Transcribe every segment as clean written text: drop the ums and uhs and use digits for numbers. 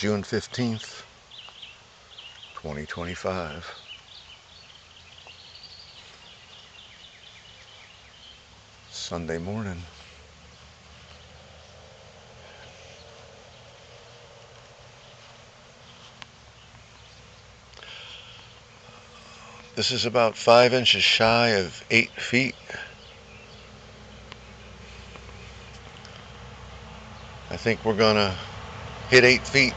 June 15th, 2025. Sunday morning. This is about 5 inches shy of 8 feet. I think we're gonna hit 8 feet.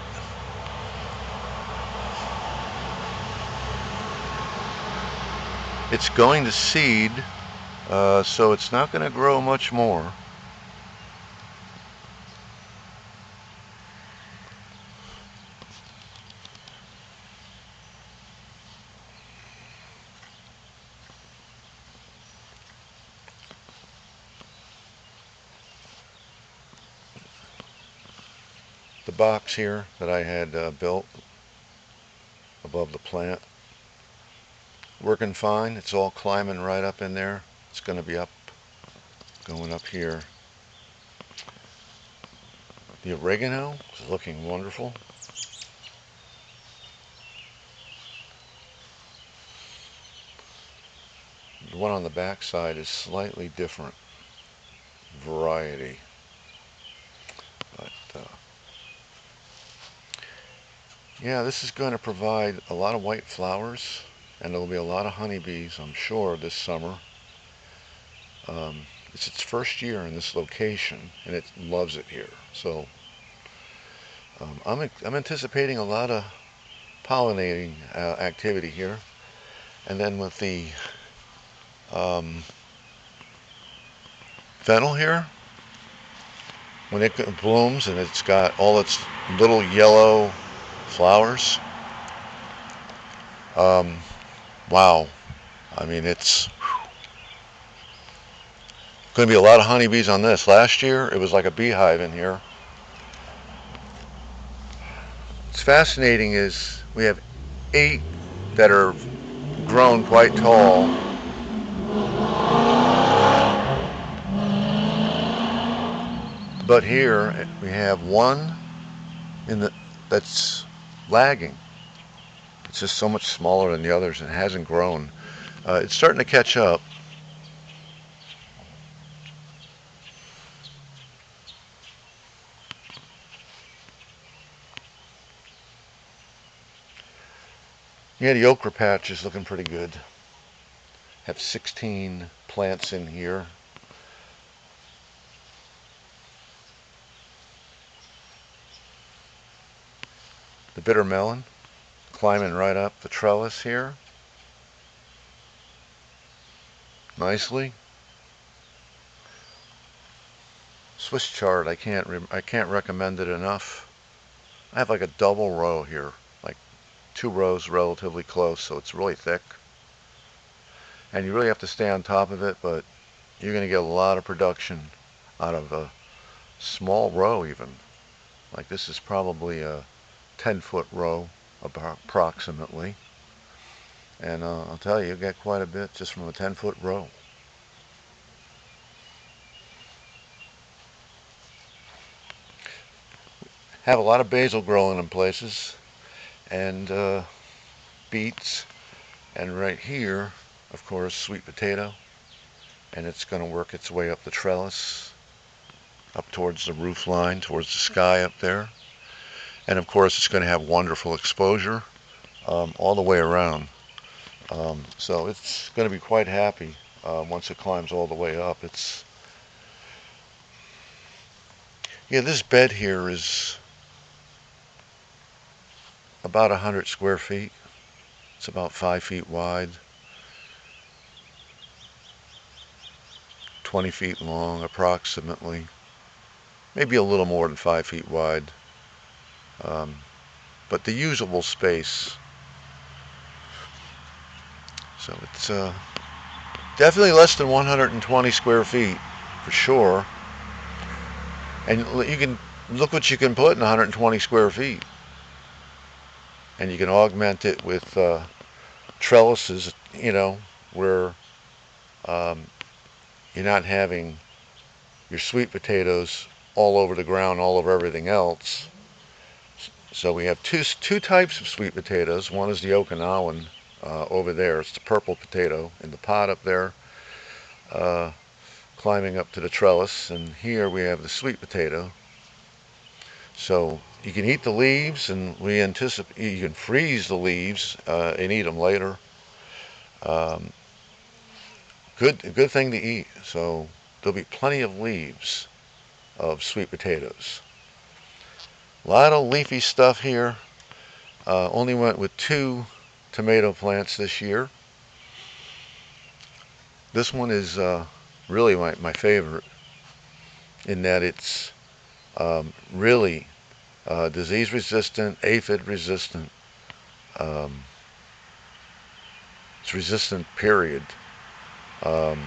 It's going to seed, so it's not going to grow much more. The box here that I had built above the plant, working fine. It's all climbing right up in there. It's going to be going up here. The oregano is looking wonderful. The one on the back side is slightly different variety, but yeah, this is going to provide a lot of white flowers, and there'll be a lot of honeybees, I'm sure, this summer. It's its first year in this location, and it loves it here. So I'm anticipating a lot of pollinating activity here. And then with the fennel here, when it blooms and it's got all its little yellow flowers, wow. I mean, it's going to be a lot of honeybees on this. Last year, it was like a beehive in here. What's fascinating is we have 8 that are grown quite tall. But here we have one that's lagging. It's just so much smaller than the others and hasn't grown. It's starting to catch up. Yeah, the okra patch is looking pretty good. Have 16 plants in here. The bitter melon climbing right up the trellis here nicely. Swiss chard, I can't recommend it enough. I have like a double row here, like 2 rows relatively close, so it's really thick. And you really have to stay on top of it, but you're going to get a lot of production out of a small row even. Like this is probably a 10-foot row approximately. And I'll tell you, get quite a bit just from a 10-foot row. Have a lot of basil growing in places, and beets, and right here, of course, sweet potato, and it's going to work its way up the trellis, up towards the roof line, towards the sky up there. And of course, it's going to have wonderful exposure all the way around. So it's going to be quite happy once it climbs all the way up. Yeah, this bed here is about 100 square feet. It's about 5 feet wide, 20 feet long approximately, maybe a little more than 5 feet wide. But the usable space. So it's definitely less than 120 square feet for sure. And you can look what you can put in 120 square feet. And you can augment it with trellises, where you're not having your sweet potatoes all over the ground, all over everything else. So we have two types of sweet potatoes. One is the Okinawan over there. It's the purple potato in the pot up there, uh, climbing up to the trellis. And here we have the sweet potato. So you can eat the leaves, and we anticipate you can freeze the leaves and eat them later. Um, good thing to eat. So there'll be plenty of leaves of sweet potatoes. A lot of leafy stuff here. Only went with 2 tomato plants this year. This one is really my favorite in that it's really disease resistant, aphid resistant. Um, it's resistant, period. Um,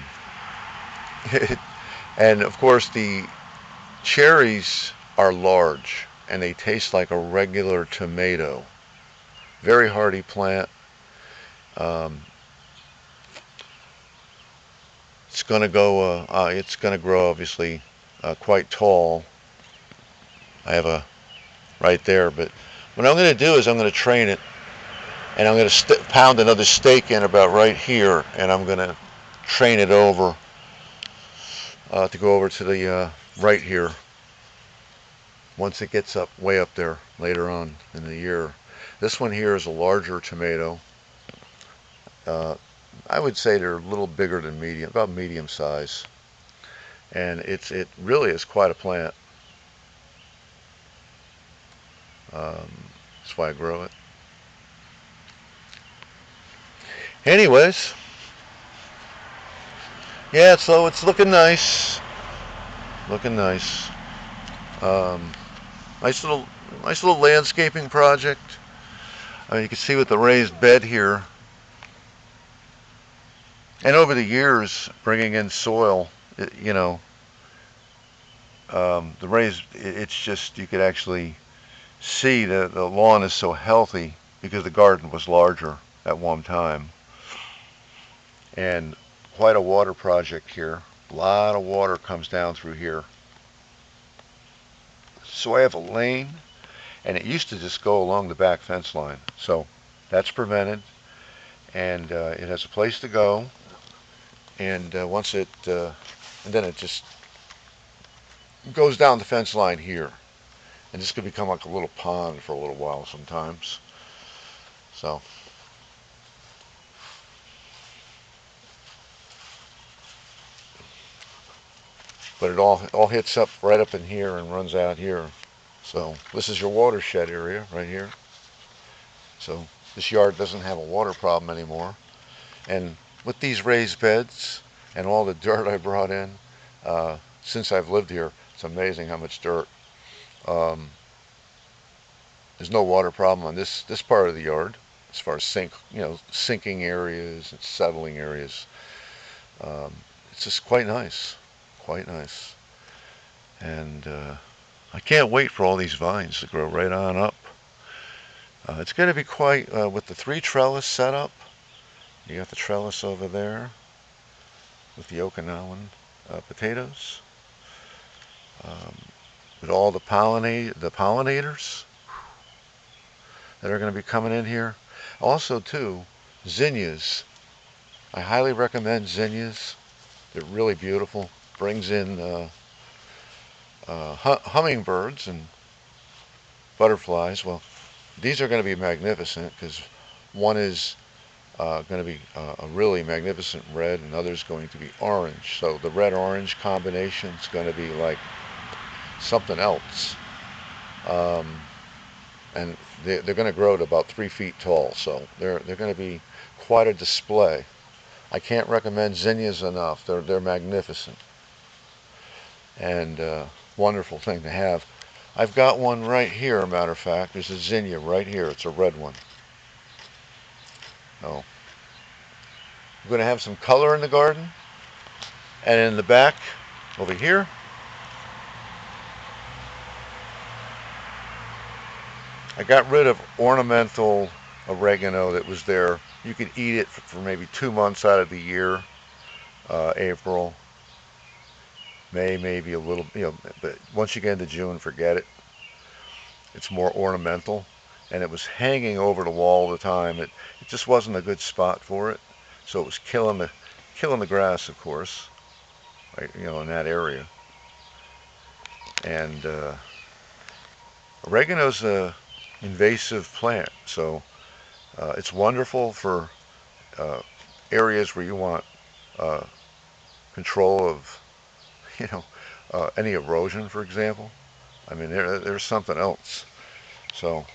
and of course, the cherries are large and they taste like a regular tomato. Very hardy plant. Um, it's going to go. It's going to grow obviously quite tall. I have a right there, but what I'm going to do is I'm going to train it, and I'm going to pound another stake in about right here, and I'm going to train it over to go over to the right here once it gets up way up there later on in the year. This one here is a larger tomato. Uh, I would say they're a little bigger than medium, about medium size, and it really is quite a plant. That's why I grow it. Anyways, yeah, so it's looking nice. Looking nice. Um, nice little, nice little landscaping project. I mean, you can see with the raised bed here, and over the years, bringing in soil, the raised, it's just, you could actually see the lawn is so healthy because the garden was larger at one time. And quite a water project here. A lot of water comes down through here. So I have a lane, and it used to just go along the back fence line. So that's prevented, and it has a place to go. And and then it just goes down the fence line here. And this could become like a little pond for a little while sometimes. So, but it all hits up right up in here and runs out here. So this is your watershed area right here. So this yard doesn't have a water problem anymore. And with these raised beds and all the dirt I brought in since I've lived here, it's amazing how much dirt. Um, there's no water problem on this part of the yard as far as sinking areas and settling areas. Um, it's just quite nice, quite nice. And I can't wait for all these vines to grow right on up. It's going to be quite, with the 3 trellis setup. You got the trellis over there with the Okinawan potatoes. Um, with all the pollinators that are going to be coming in here. Also, too, zinnias. I highly recommend zinnias. They're really beautiful. Brings in hummingbirds and butterflies. Well, these are going to be magnificent because one is going to be a really magnificent red, and others going to be orange. So the red-orange combination is going to be like something else. And they're going to grow to about 3 feet tall, so they're going to be quite a display. I can't recommend zinnias enough. They're magnificent and wonderful thing to have. I've got one right here, matter of fact. There's a zinnia right here. It's a red one. Oh. I'm going to have some color in the garden. And in the back, over here, I got rid of ornamental oregano that was there. You could eat it for maybe 2 months out of the year. April, May, maybe a little, but once you get into June, forget it. It's more ornamental, and it was hanging over the wall all the time. It just wasn't a good spot for it, so it was killing the grass, of course, like, in that area. And oregano's a invasive plant, so it's wonderful for uh, areas where you want uh, control of, you know, any erosion, for example. I mean, there's something else. So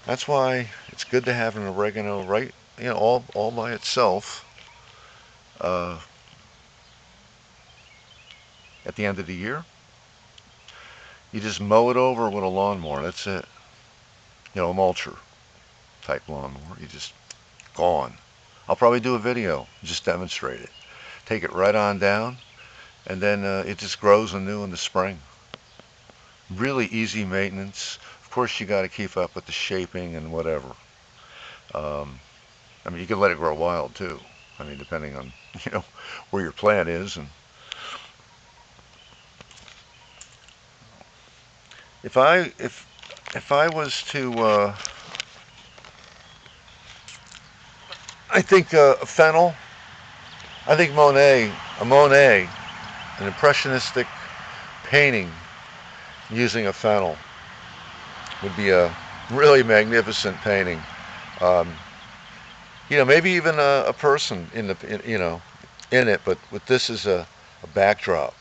that's why it's good to have an oregano right, all by itself uh, at the end of the year. You just mow it over with a lawnmower. That's it. A mulcher type lawnmower. You just gone. I'll probably do a video, just demonstrate it. Take it right on down, and then it just grows anew in the spring. Really easy maintenance. Of course, you got to keep up with the shaping and whatever. Um, I mean, you can let it grow wild too. I mean, depending on where your plant is. And if I was to, I think fennel. I think Monet, an impressionistic painting using a fennel would be a really magnificent painting. Um, maybe even a person in it, but with this as a backdrop.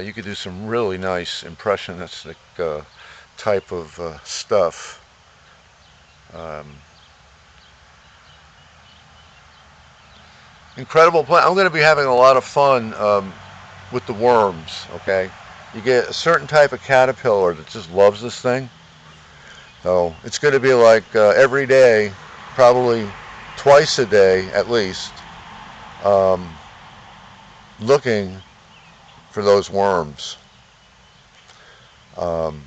You could do some really nice impressionistic type of stuff. Um, Incredible plant. I'm going to be having a lot of fun with the worms. Okay, you get a certain type of caterpillar that just loves this thing. So it's going to be like every day, probably twice a day at least, um, looking for those worms. Um,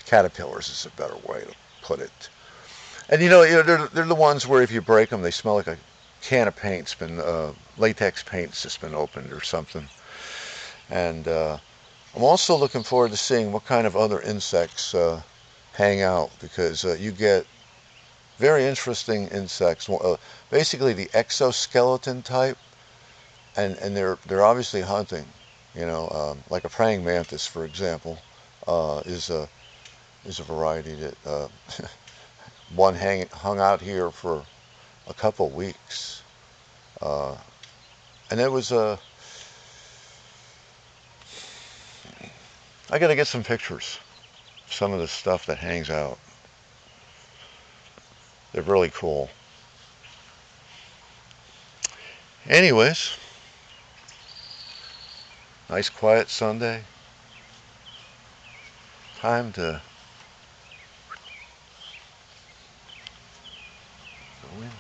Caterpillars is a better way to put it. And they're the ones where if you break them, they smell like a can of paint's been latex paint's just been opened or something. And I'm also looking forward to seeing what kind of other insects hang out, because you get very interesting insects. Basically, the exoskeleton type, and they're obviously hunting. Like a praying mantis, for example, is a variety that one hung out here for a couple weeks, uh, and it was I got to get some pictures. Some of the stuff that hangs out. They're really cool. Anyways, nice quiet Sunday. Time to go in.